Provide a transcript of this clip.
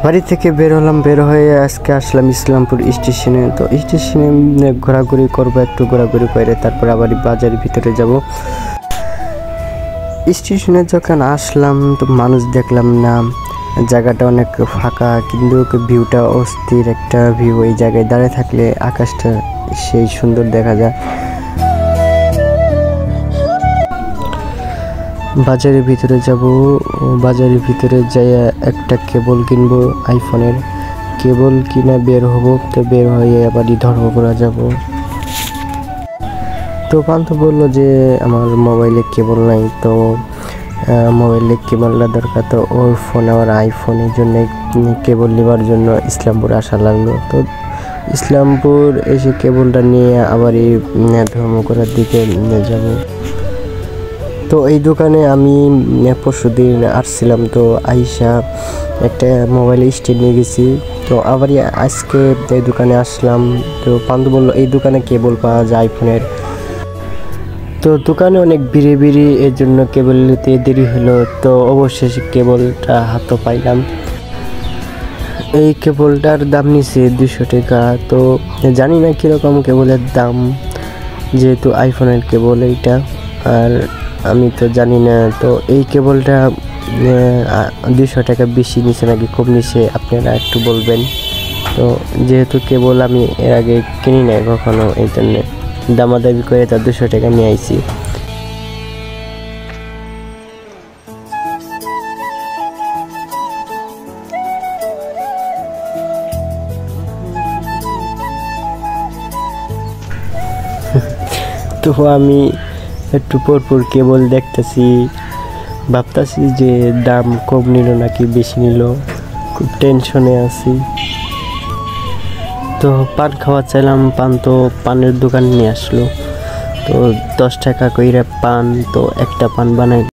বাড়ি থেকে বের হলাম, বের হয়ে আজকে আসলাম ইসলামপুর স্টেশনে। তো স্টেশনে ঘোরাঘুরি করবো, একটু ঘোরাঘুরি করে তারপর আবার বাজারের ভিতরে যাব। স্টেশনে যখন আসলাম তো মানুষ দেখলাম না, জায়গাটা অনেক ফাঁকা, কিন্তু ভিউটা অস্থির একটা ভিউ। এই জায়গায় দাঁড়িয়ে থাকলে আকাশটা সেই সুন্দর দেখা যায়। বাজারের ভিতরে যাব, বাজারের ভিতরে যাই একটা কেবল কিনবো, আইফোনের কেবল কিনে বের হবো। তো বের হয়ে আবারই ধর্মপুরা যাব। তো পান্থ বললো যে আমার মোবাইলে কেবল নাই, তো মোবাইলে কেবলটা দরকার। তো ওর ফোন আমার আইফোনের জন্য কেবল নেবার জন্য ইসলামপুর আসা লাগলো। তো ইসলামপুর এসে কেবলটা নিয়ে আবার এই ধর্মপুরার দিকে যাব। তো এই দোকানে আমি পরশুদিন আসছিলাম, তো আইসা একটা মোবাইল স্ট্যান্ড নিয়ে গেছি। তো আবারই আজকে এই দোকানে আসলাম। তো পান্ডু বললো এই দোকানে কেবল পাওয়া যায় আইফোনের। তো দোকানে অনেক ভিড়ি, এর জন্য কেবল নিতে দেরি হলো। তো অবশেষে কেবলটা হাতে পাইলাম। এই কেবলটার দাম নিছে 200 টাকা। তো জানি না কীরকম কেবলের দাম, যেহেতু আইফোনের কেবল এইটা, আর আমি তো জানি না। তো এই কেবলটা 200 টাকা বেশি নিছে নাকি কম নিছে, আপনারা একটু বলবেন। তো যেহেতু কেবল আমি এর আগে কিনি নাই কখনো, এই জন্যে দামাদামি করে তার 200 টাকা নিয়ে আইছি। তো আমি একটু পরপর কেবল দেখতেছি, ভাবতেছি যে দাম কম নিল নাকি বেশি নিল, খুব টেনশনে আছি। তো পান খাওয়া চাইলাম, পান তো পানের দোকান নিয়ে আসলো। তো 10 টাকা কইরা পান, তো একটা পান বানাই